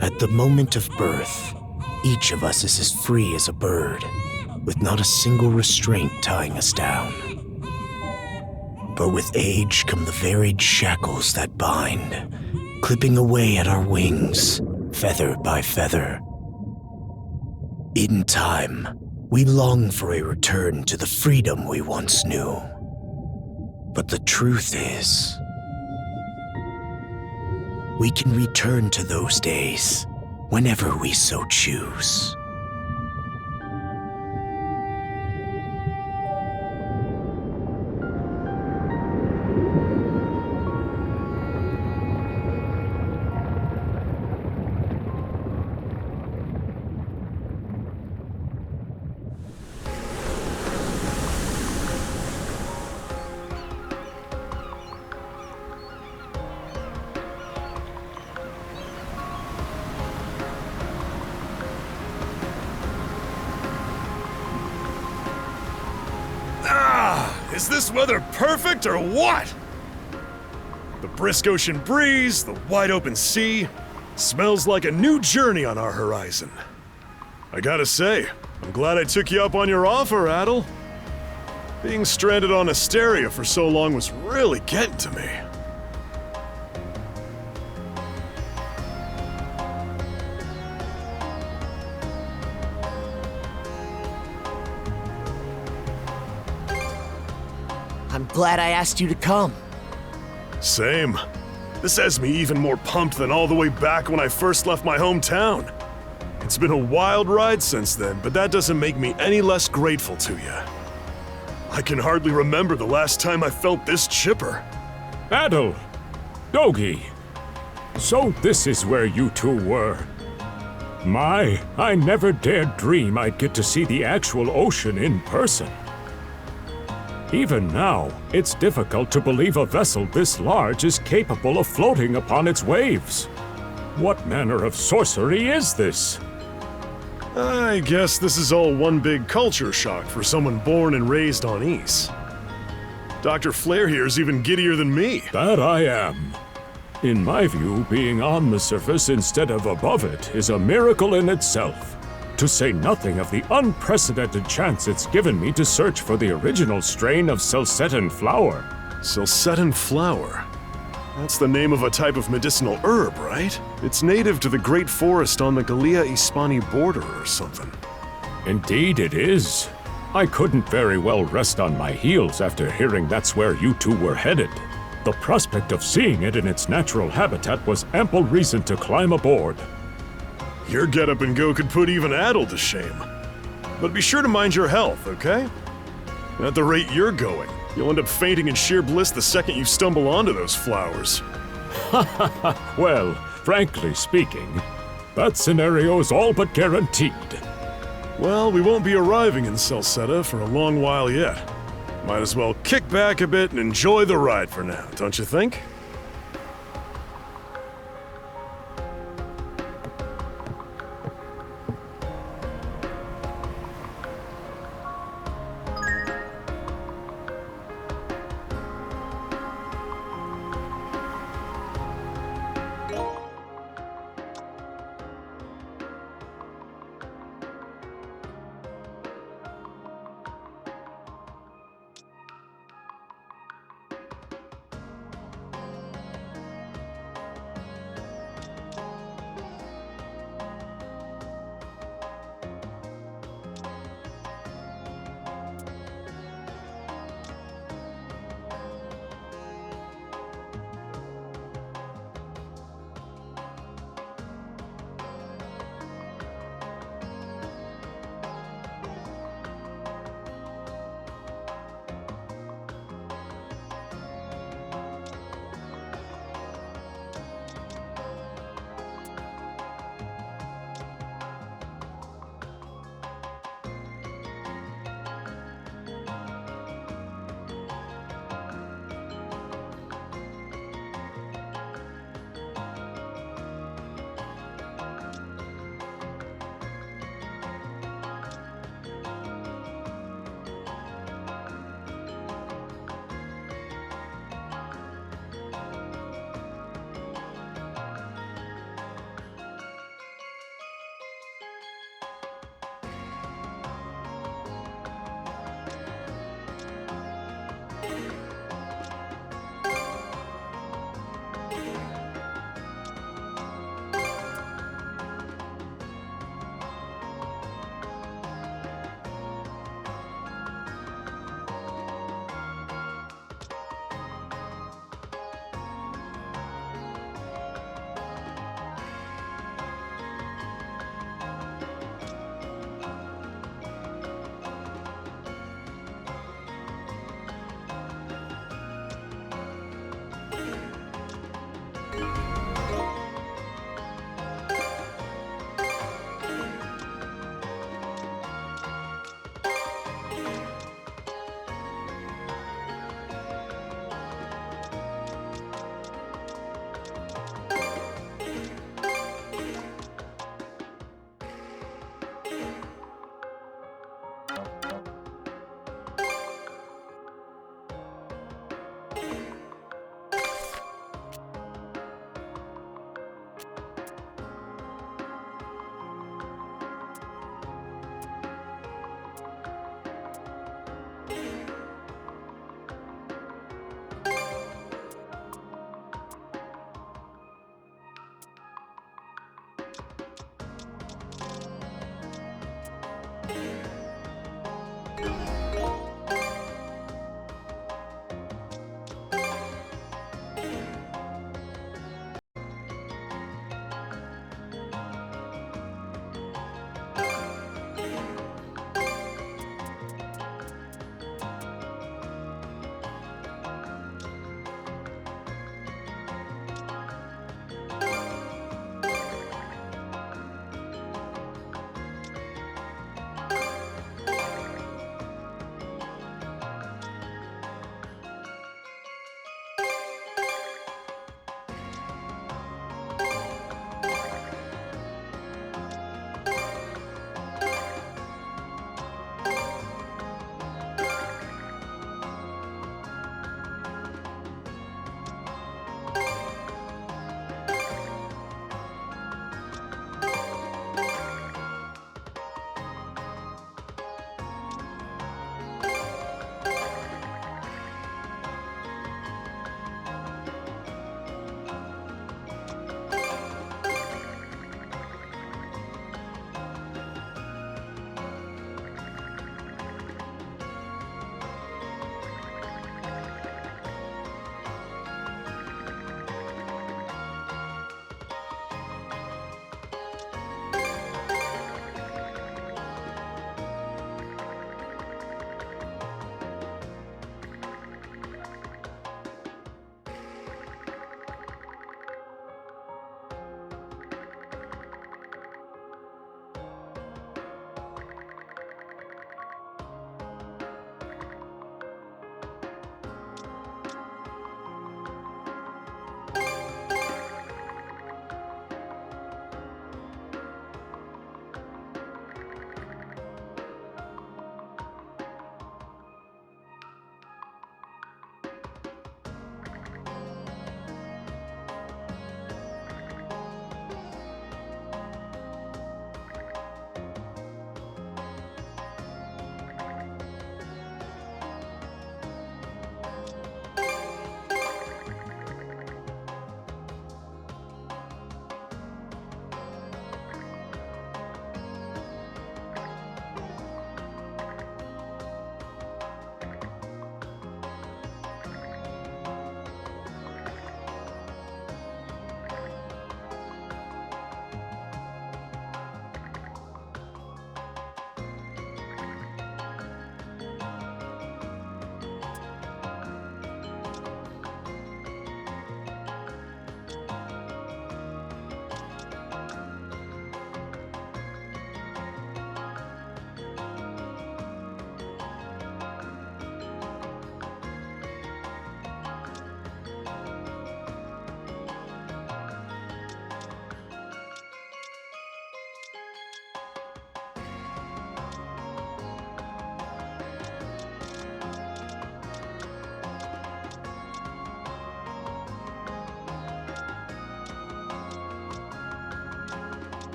At the moment of birth, each of us is as free as a bird, with not a single restraint tying us down. But with age come the varied shackles that bind, clipping away at our wings, feather by feather. In time, we long for a return to the freedom we once knew. But the truth is, we can return to those days whenever we so choose. Is this weather perfect or what? The brisk ocean breeze, the wide open sea, smells like a new journey on our horizon. I gotta say, I'm glad I took you up on your offer, Adol. Being stranded on Asteria for so long was really getting to me. I'm glad I asked you to come. Same. This has me even more pumped than all the way back when I first left my hometown. It's been a wild ride since then, but that doesn't make me any less grateful to you. I can hardly remember the last time I felt this chipper. Adol! Dogi! So this is where you two were. My, I never dared dream I'd get to see the actual ocean in person. Even now, it's difficult to believe a vessel this large is capable of floating upon its waves. What manner of sorcery is this? I guess this is all one big culture shock for someone born and raised on Ys. Dr. Flair here is even giddier than me. That I am. In my view, being on the surface instead of above it is a miracle in itself. To say nothing of the unprecedented chance it's given me to search for the original strain of Selcetan flower. Selcetan flower? That's the name of a type of medicinal herb, right? It's native to the Great Forest on the Gallia-Hispani border or something. Indeed it is. I couldn't very well rest on my heels after hearing that's where you two were headed. The prospect of seeing it in its natural habitat was ample reason to climb aboard. Your get-up and go could put even Adol to shame. But be sure to mind your health, okay? At the rate you're going, you'll end up fainting in sheer bliss the second you stumble onto those flowers. Well, frankly speaking, that scenario's all but guaranteed. Well, we won't be arriving in Celceta for a long while yet. Might as well kick back a bit and enjoy the ride for now, don't you think?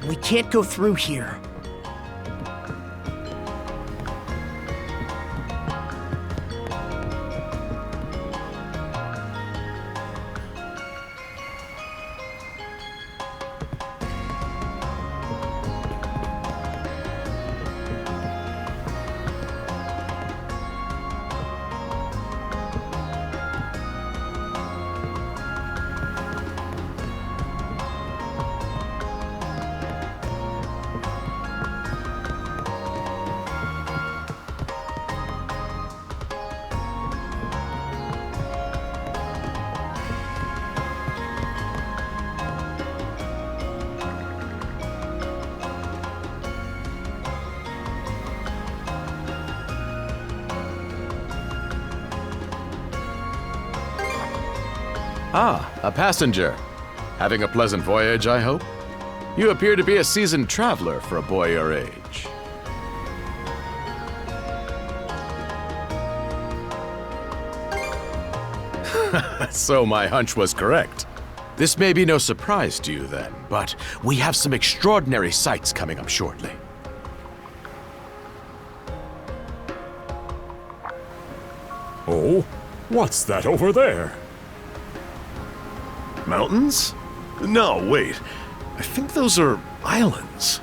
We can't go through here. Ah, a passenger. Having a pleasant voyage, I hope? You appear to be a seasoned traveler for a boy your age. So my hunch was correct. This may be no surprise to you then, but we have some extraordinary sights coming up shortly. Oh, what's that over there? Mountains? No, wait. I think those are islands.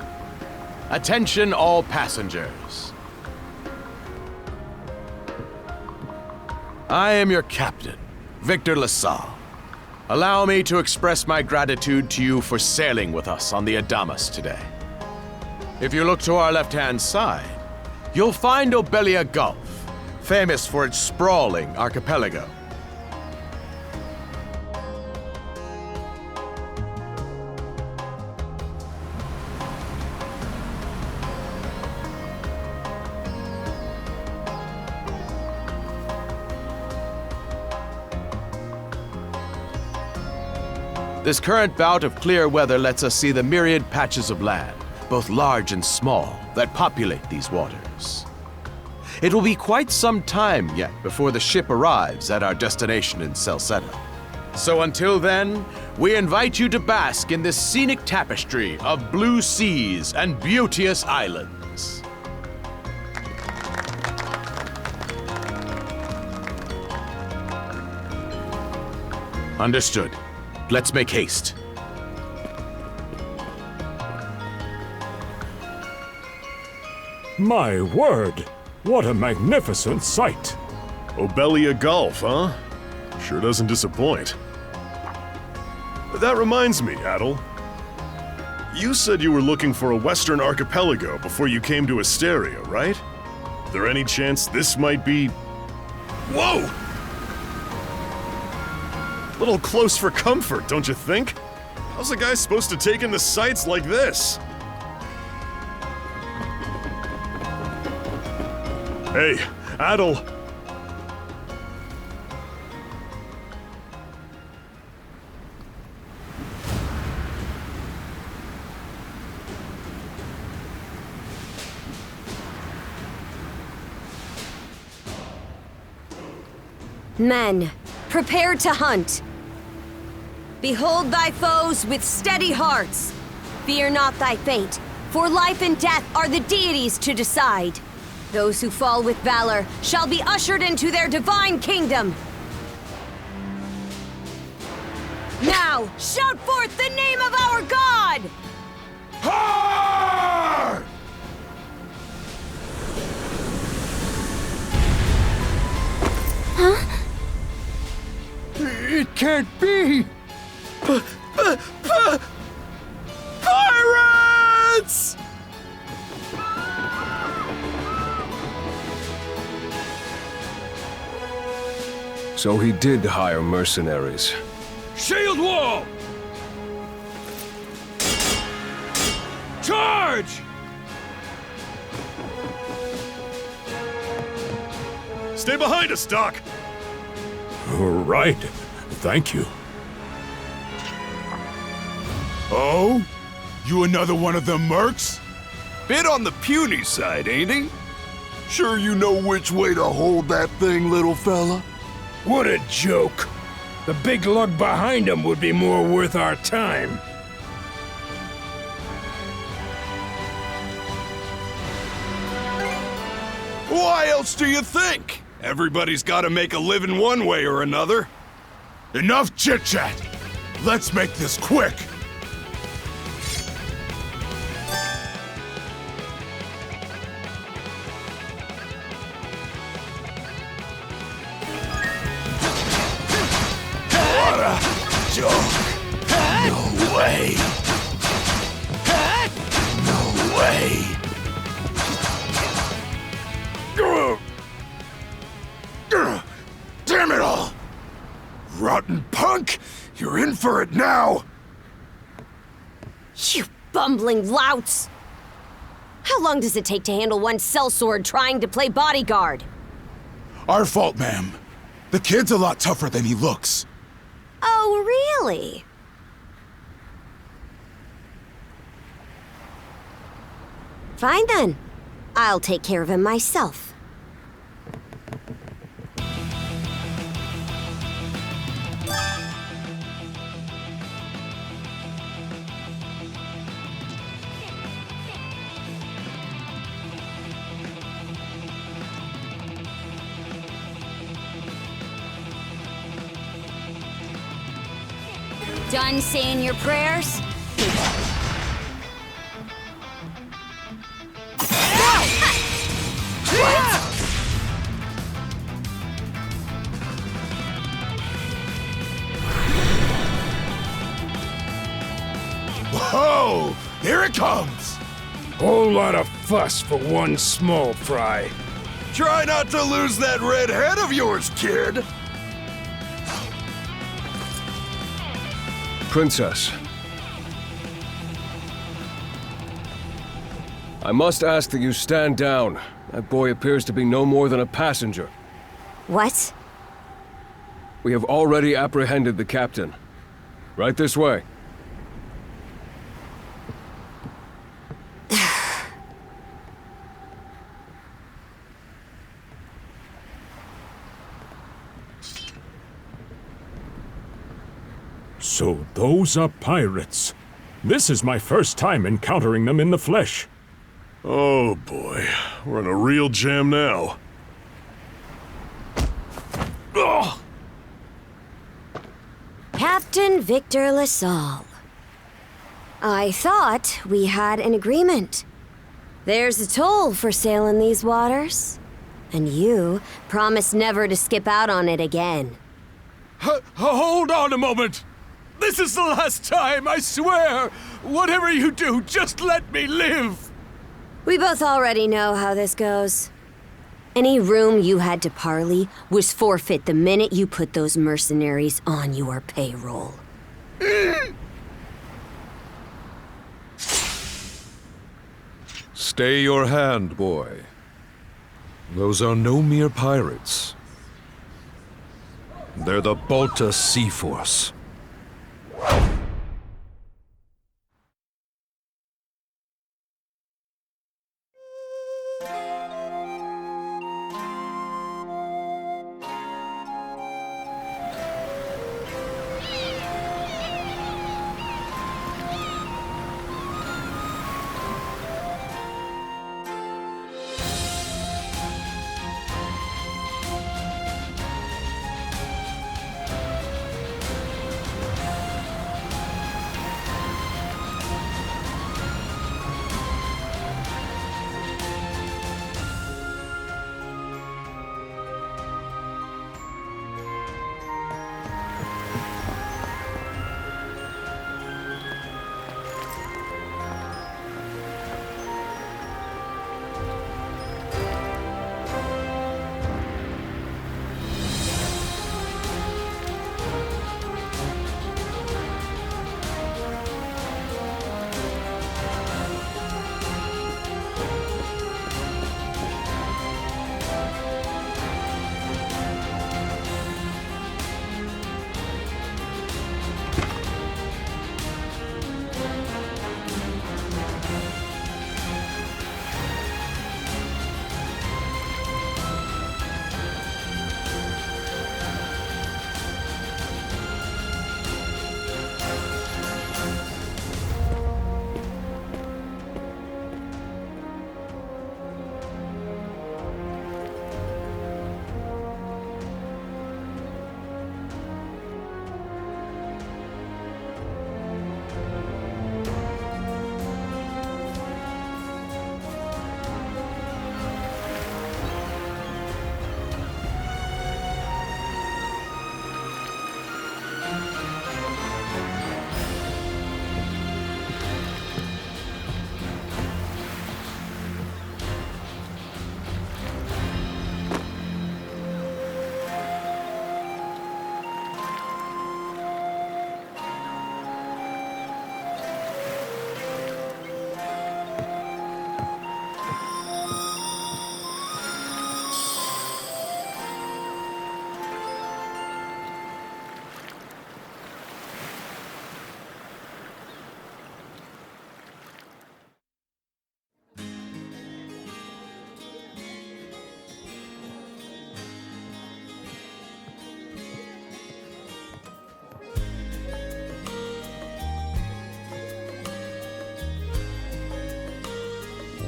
Attention all passengers. I am your captain, Victor LaSalle. Allow me to express my gratitude to you for sailing with us on the Adamas today. If you look to our left-hand side, you'll find Obelia Gulf, famous for its sprawling archipelago. This current bout of clear weather lets us see the myriad patches of land, both large and small, that populate these waters. It will be quite some time yet before the ship arrives at our destination in Celceta. So until then, we invite you to bask in this scenic tapestry of blue seas and beauteous islands. Understood. Let's make haste. My word! What a magnificent sight! Obelia Gulf, huh? Sure doesn't disappoint. That reminds me, Adol. You said you were looking for a western archipelago before you came to Asteria, right? Is there any chance this might be... Whoa! Little close for comfort, don't you think? How's a guy supposed to take in the sights like this? Hey, Adol. Men, prepare to hunt. Behold thy foes with steady hearts. Fear not thy fate, for life and death are the deities to decide. Those who fall with valor shall be ushered into their divine kingdom. Now, shout forth the name of our God! Har! Huh? It can't be! Pirates! So he did hire mercenaries. Shield wall! Charge! Stay behind us, Doc! Right. Thank you. Oh? You another one of them mercs? Bit on the puny side, ain't he? Sure you know which way to hold that thing, little fella? What a joke. The big lug behind him would be more worth our time. Why else do you think? Everybody's gotta make a living one way or another. Enough chit-chat! Let's make this quick! What a joke! No way! No way! Damn it all! Rotten punk! You're in for it now! You bumbling louts! How long does it take to handle one sellsword trying to play bodyguard? Our fault, ma'am. The kid's a lot tougher than he looks. Oh, really? Fine then. I'll take care of him myself. Done saying your prayers? Whoa! Here it comes! Whole lot of fuss for one small fry. Try not to lose that red head of yours, kid! Princess. I must ask that you stand down. That boy appears to be no more than a passenger. What? We have already apprehended the captain. Right this way. So those are pirates. This is my first time encountering them in the flesh. Oh boy, we're in a real jam now. Ugh. Captain Victor LaSalle. I thought we had an agreement. There's a toll for sailing these waters. And you promised never to skip out on it again. Hold on a moment! This is the last time, I swear! Whatever you do, just let me live! We both already know how this goes. Any room you had to parley was forfeit the minute you put those mercenaries on your payroll. Stay your hand, boy. Those are no mere pirates. They're the Balta Sea Force.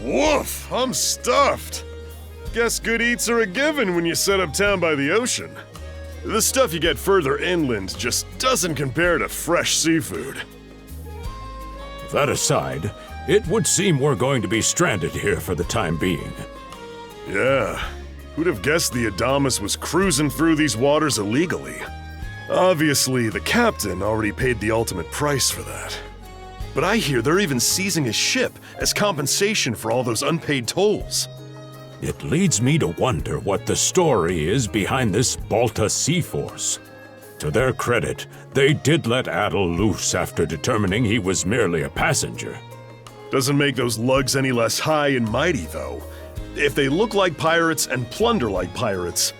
Woof, I'm stuffed. Guess good eats are a given when you set up town by the ocean. The stuff you get further inland just doesn't compare to fresh seafood. That aside, it would seem we're going to be stranded here for the time being. Yeah, who'd have guessed the Adamas was cruising through these waters illegally? Obviously, the captain already paid the ultimate price for that. But I hear they're even seizing his ship as compensation for all those unpaid tolls. It leads me to wonder what the story is behind this Balta Sea Force. To their credit, they did let Adol loose after determining he was merely a passenger. Doesn't make those lugs any less high and mighty, though. If they look like pirates and plunder like pirates.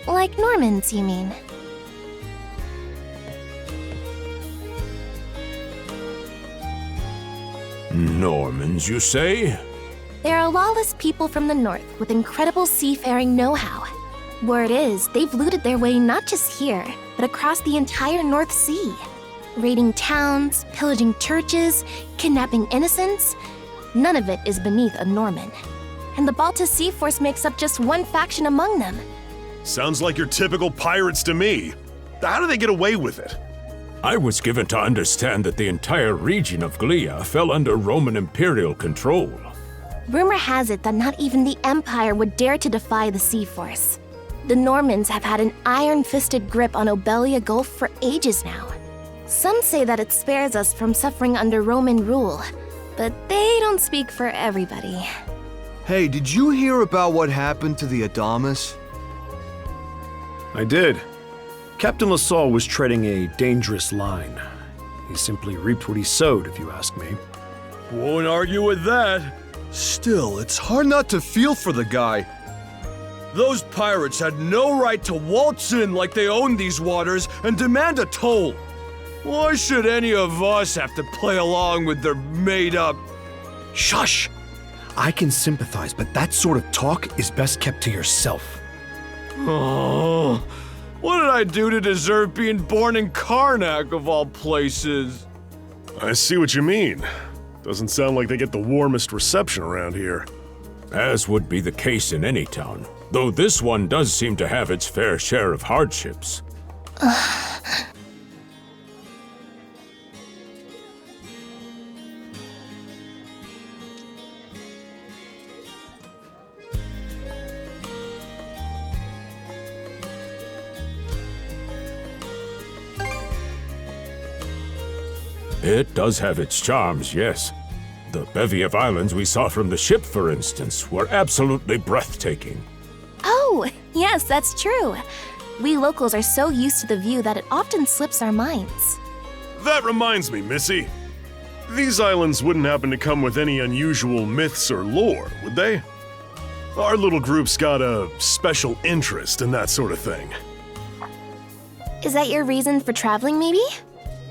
Like Normans, you mean? Normans, you say? They're a lawless people from the north with incredible seafaring know-how. Word is, they've looted their way not just here, but across the entire North Sea. Raiding towns, pillaging churches, kidnapping innocents. None of it is beneath a Norman. And the Balta Sea Force makes up just one faction among them. Sounds like your typical pirates to me. How do they get away with it? I was given to understand that the entire region of Glia fell under Roman imperial control. Rumor has it that not even the Empire would dare to defy the Sea Force. The Normans have had an iron-fisted grip on Obelia Gulf for ages now. Some say that it spares us from suffering under Roman rule, but they don't speak for everybody. Hey, did you hear about what happened to the Adamas? I did. Captain LaSalle was treading a dangerous line. He simply reaped what he sowed, if you ask me. Won't argue with that. Still, it's hard not to feel for the guy. Those pirates had no right to waltz in like they owned these waters and demand a toll. Why should any of us have to play along with their made-up... Shush! I can sympathize, but that sort of talk is best kept to yourself. Oh, what did I do to deserve being born in Karnak, of all places? I see what you mean. Doesn't sound like they get the warmest reception around here. As would be the case in any town, though this one does seem to have its fair share of hardships. It does have its charms, yes. The bevy of islands we saw from the ship, for instance, were absolutely breathtaking. Oh, yes, that's true. We locals are so used to the view that it often slips our minds. That reminds me, Missy. These islands wouldn't happen to come with any unusual myths or lore, would they? Our little group's got a special interest in that sort of thing. Is that your reason for traveling, maybe?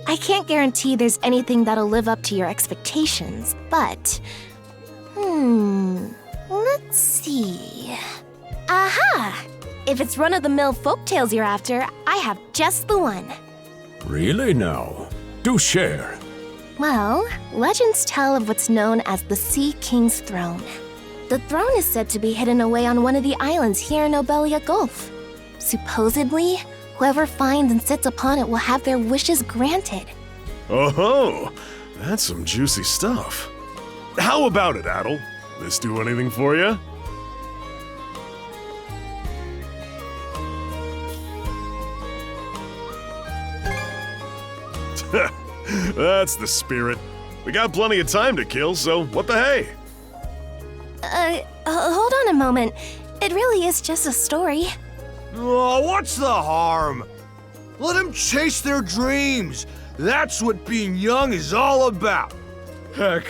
I can't guarantee there's anything that'll live up to your expectations, but... let's see... Aha! If it's run-of-the-mill folktales you're after, I have just the one. Really now? Do share. Well, legends tell of what's known as the Sea King's Throne. The throne is said to be hidden away on one of the islands here in Obelia Gulf. Supposedly, whoever finds and sits upon it will have their wishes granted. Oh-ho! That's some juicy stuff. How about it, Adol? This do anything for you? That's the spirit. We got plenty of time to kill, so what the hey? Hold on a moment. It really is just a story. Oh, what's the harm? Let them chase their dreams. That's what being young is all about. Heck,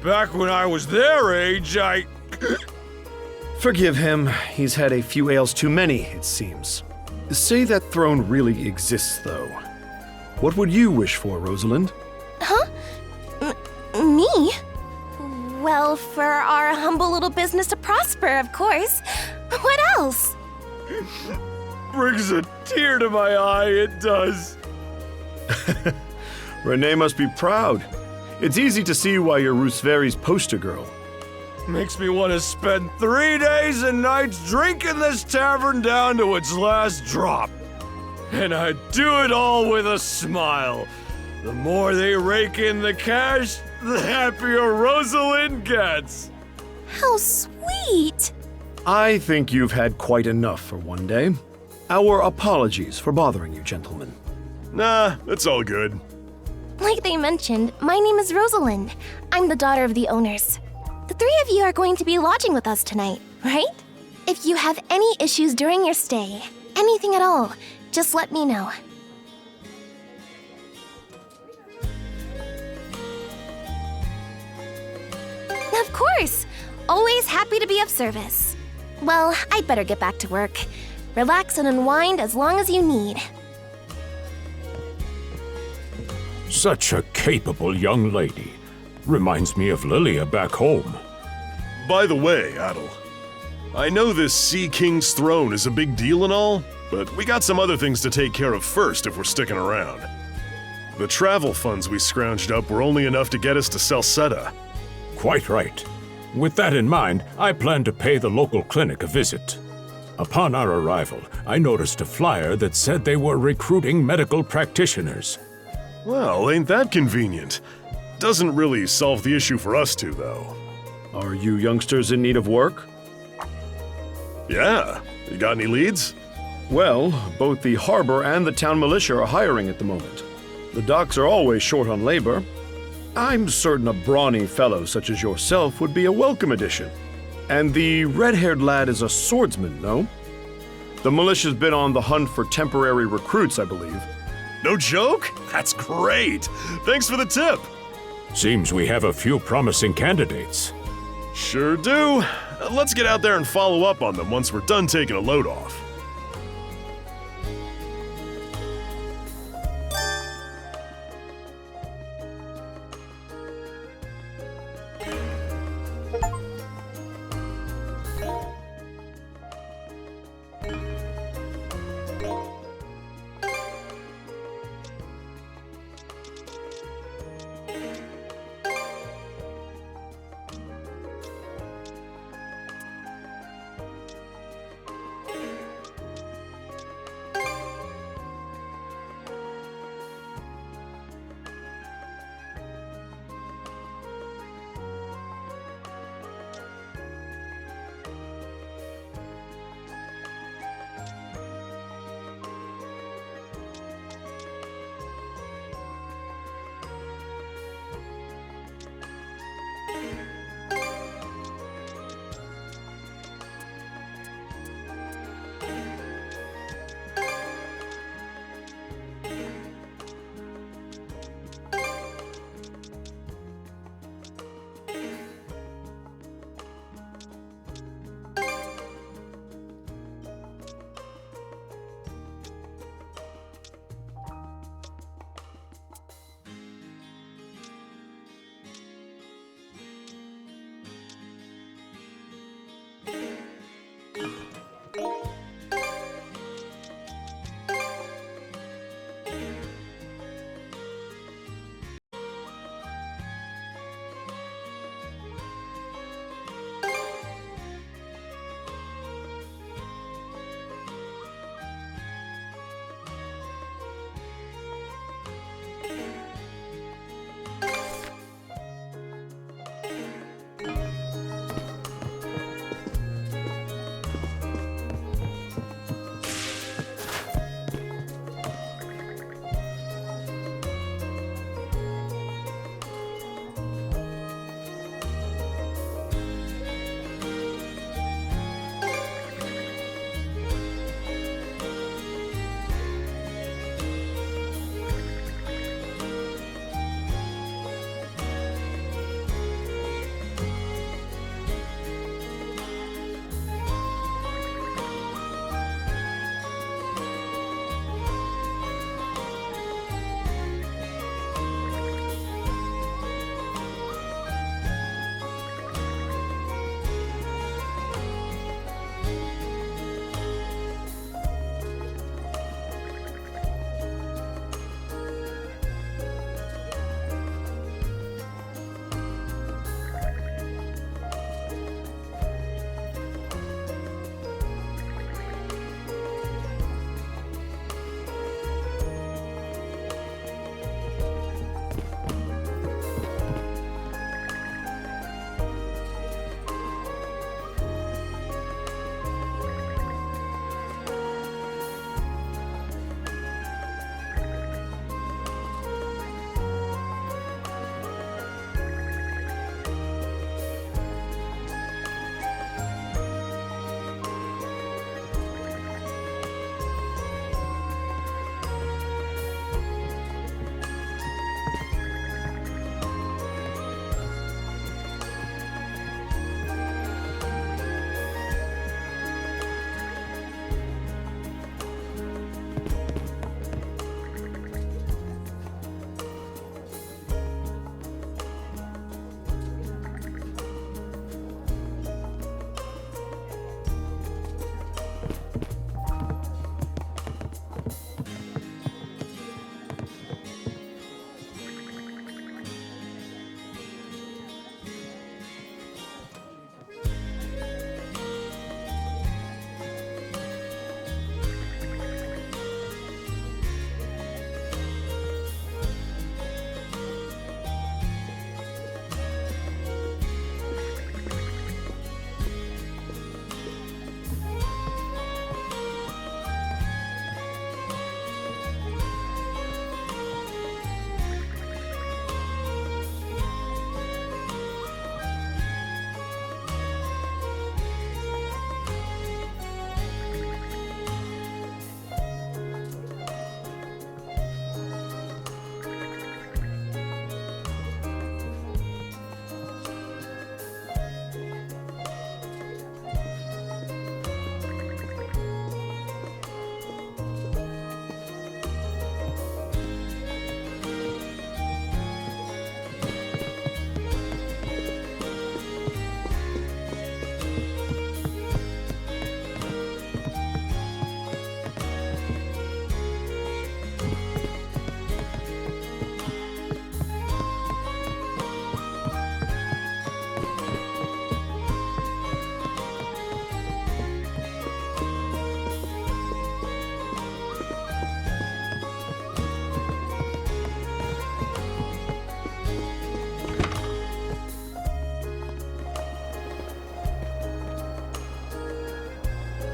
back when I was their age, I... Forgive him. He's had a few ales too many, it seems. Say that throne really exists, though. What would you wish for, Rosalind? Huh? Me? Well, for our humble little business to prosper, of course. What else? Brings a tear to my eye, it does. Renee must be proud. It's easy to see why you're Rooseveri's poster girl. Makes me want to spend 3 days and nights drinking this tavern down to its last drop. And I do it all with a smile. The more they rake in the cash, the happier Rosalind gets. How sweet! I think you've had quite enough for one day. Our apologies for bothering you, gentlemen. Nah, it's all good. Like they mentioned, my name is Rosalind. I'm the daughter of the owners. The three of you are going to be lodging with us tonight, right? If you have any issues during your stay, anything at all, just let me know. Of course! Always happy to be of service. Well, I'd better get back to work. Relax and unwind as long as you need. Such a capable young lady. Reminds me of Lilia back home. By the way, Adol, I know this Sea King's throne is a big deal and all, but we got some other things to take care of first if we're sticking around. The travel funds we scrounged up were only enough to get us to Salsetta. Quite right. With that in mind, I plan to pay the local clinic a visit. Upon our arrival, I noticed a flyer that said they were recruiting medical practitioners. Well, ain't that convenient? Doesn't really solve the issue for us two, though. Are you youngsters in need of work? Yeah. You got any leads? Well, both the harbor and the town militia are hiring at the moment. The docks are always short on labor. I'm certain a brawny fellow such as yourself would be a welcome addition. And the red-haired lad is a swordsman, no? The militia's been on the hunt for temporary recruits, I believe. No joke? That's great! Thanks for the tip! Seems we have a few promising candidates. Sure do. Let's get out there and follow up on them once we're done taking a load off.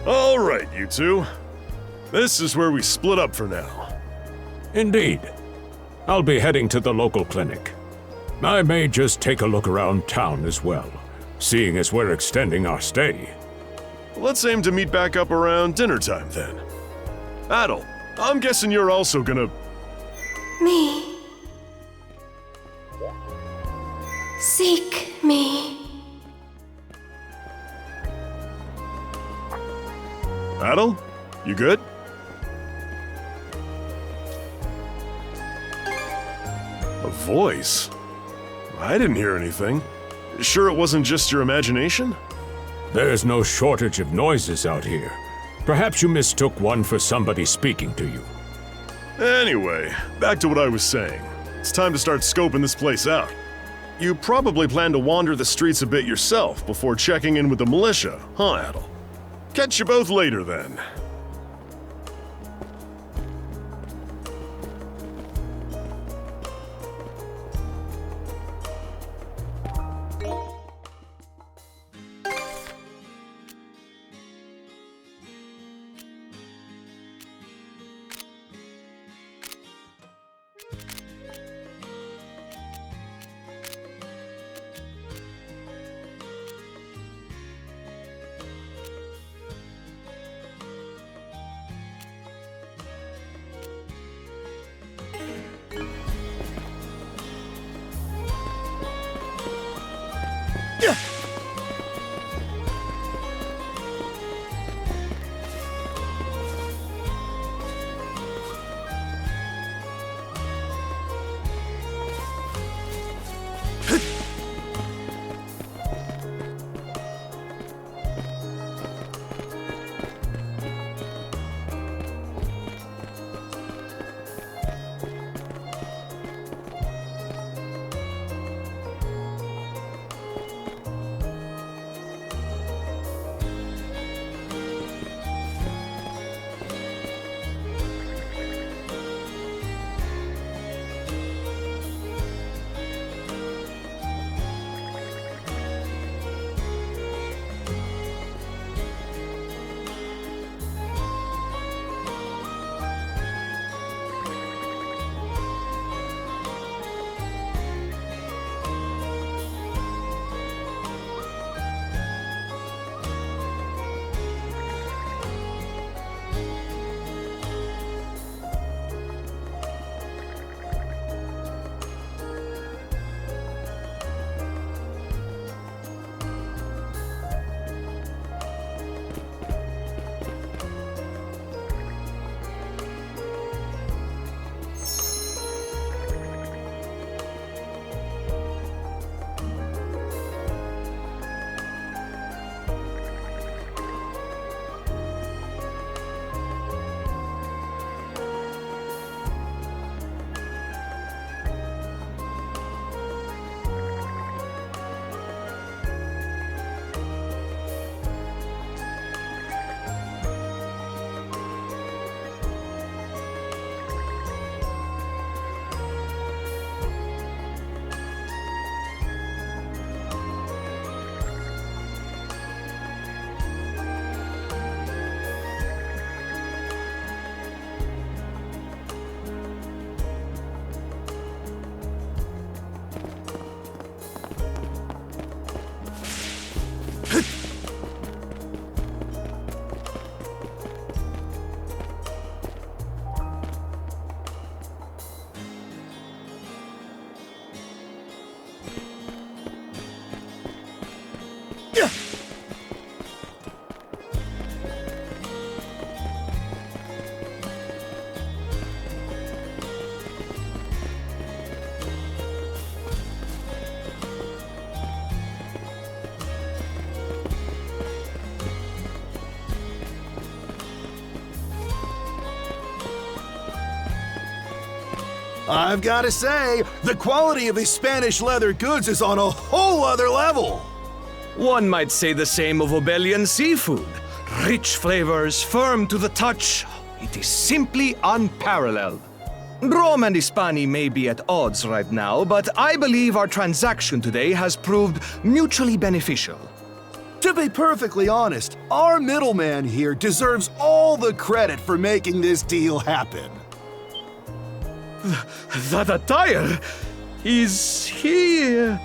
All right, you two. This is where we split up for now. Indeed. I'll be heading to the local clinic. I may just take a look around town as well, seeing as we're extending our stay. Let's aim to meet back up around dinner time then. Adol, I'm guessing you're also gonna... Me. Seek me. Adol, you good? A voice? I didn't hear anything. Sure it wasn't just your imagination? There's no shortage of noises out here. Perhaps you mistook one for somebody speaking to you. Anyway, back to what I was saying. It's time to start scoping this place out. You probably plan to wander the streets a bit yourself before checking in with the militia, huh, Adol? Catch you both later then. I've got to say, the quality of these Spanish leather goods is on a whole other level. One might say the same of Obelian seafood. Rich flavors, firm to the touch. It is simply unparalleled. Rome and Hispani may be at odds right now, but I believe our transaction today has proved mutually beneficial. To be perfectly honest, our middleman here deserves all the credit for making this deal happen. That attire? Is he...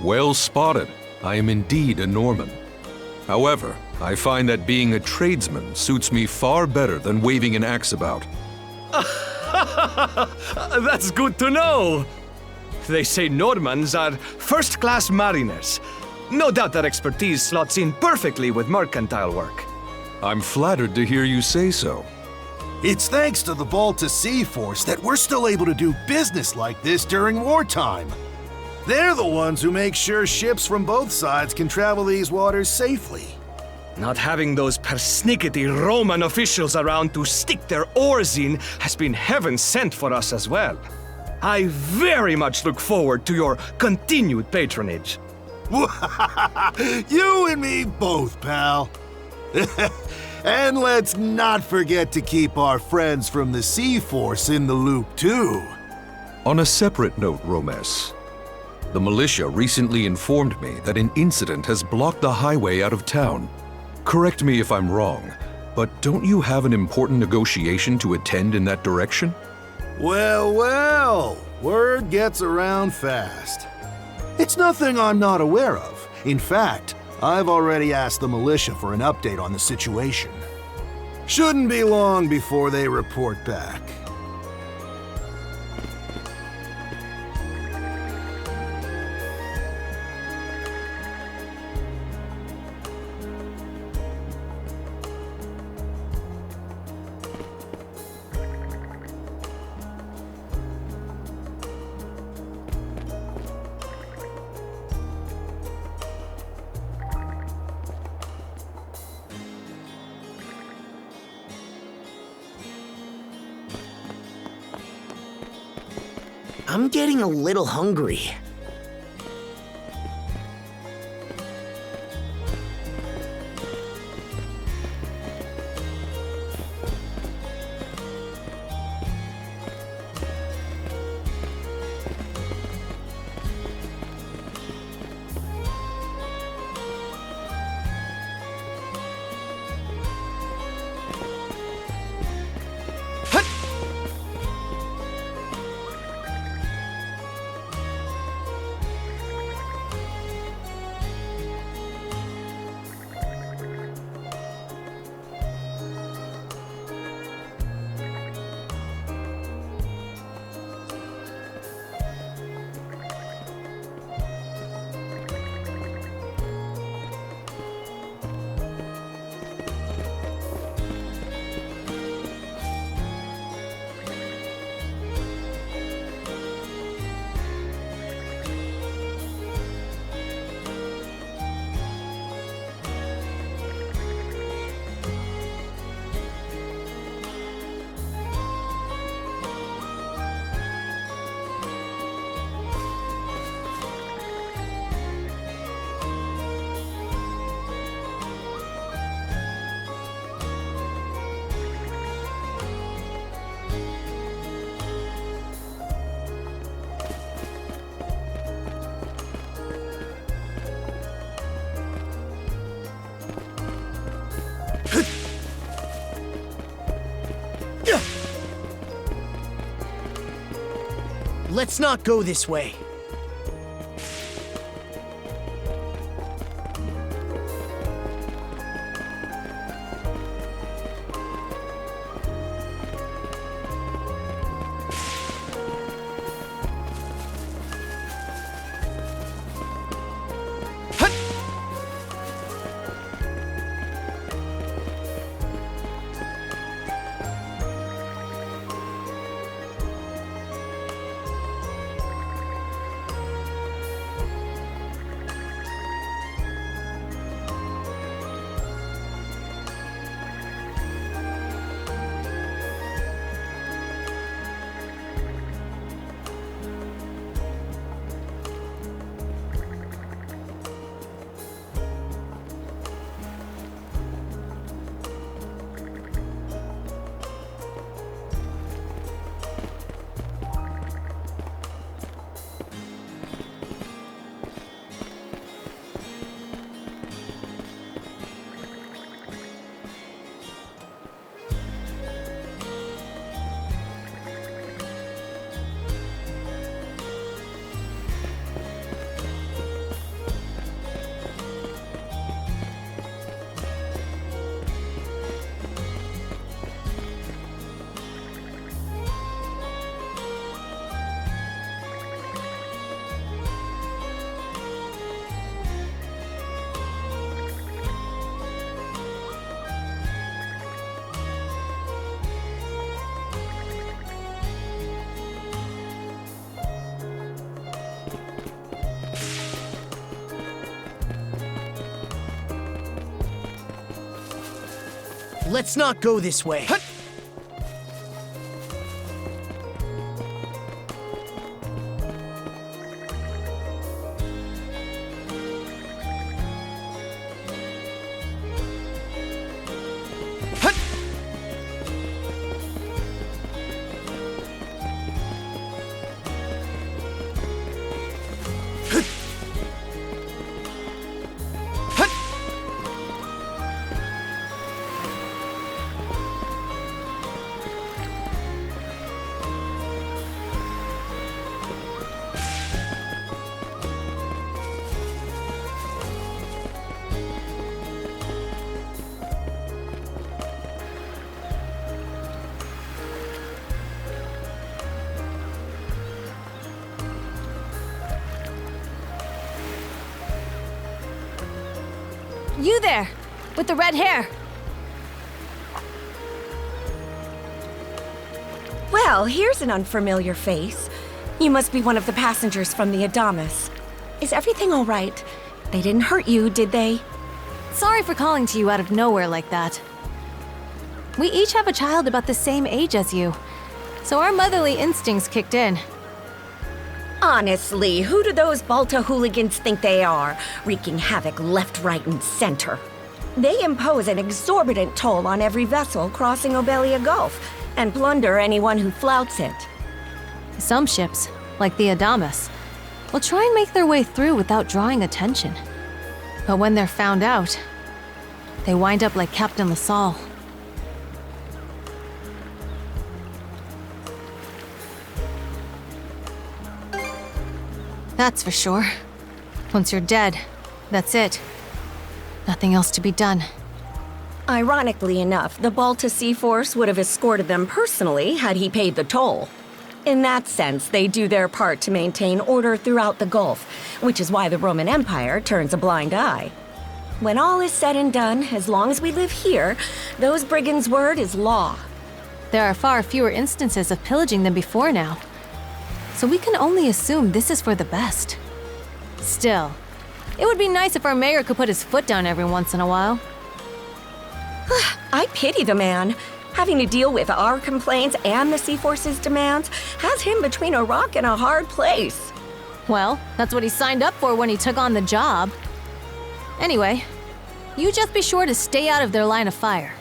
Well spotted. I am indeed a Norman. However, I find that being a tradesman suits me far better than waving an axe about. That's good to know. They say Normans are first-class mariners. No doubt that expertise slots in perfectly with mercantile work. I'm flattered to hear you say so. It's thanks to the Balta Sea Force that we're still able to do business like this during wartime. They're the ones who make sure ships from both sides can travel these waters safely. Not having those persnickety Roman officials around to stick their oars in has been heaven sent for us as well. I very much look forward to your continued patronage. You and me both, pal. And let's not forget to keep our friends from the Sea Force in the loop, too. On a separate note, Romes, the militia recently informed me that an incident has blocked the highway out of town. Correct me if I'm wrong, but don't you have an important negotiation to attend in that direction? Well, well, word gets around fast. It's nothing I'm not aware of. In fact, I've already asked the militia for an update on the situation. Shouldn't be long before they report back. I'm getting a little hungry. Let's not go this way. Let's not go this way. You there, with the red hair. Well, here's an unfamiliar face. You must be one of the passengers from the Adamus. Is everything all right? They didn't hurt you, did they? Sorry for calling to you out of nowhere like that. We each have a child about the same age as you, so our motherly instincts kicked in. Honestly, who do those Balta hooligans think they are, wreaking havoc left, right, and center? They impose an exorbitant toll on every vessel crossing Obelia Gulf, and plunder anyone who flouts it. Some ships, like the Adamus, will try and make their way through without drawing attention. But when they're found out, they wind up like Captain LaSalle. That's for sure. Once you're dead, that's it. Nothing else to be done. Ironically enough, the Balta Sea Force would have escorted them personally had he paid the toll. In that sense, they do their part to maintain order throughout the Gulf, which is why the Roman Empire turns a blind eye. When all is said and done, as long as we live here, those brigands' word is law. There are far fewer instances of pillaging than before now, so we can only assume this is for the best. Still, it would be nice if our mayor could put his foot down every once in a while. I pity the man. Having to deal with our complaints and the Sea Force's demands has him between a rock and a hard place. Well, that's what he signed up for when he took on the job. Anyway, you just be sure to stay out of their line of fire.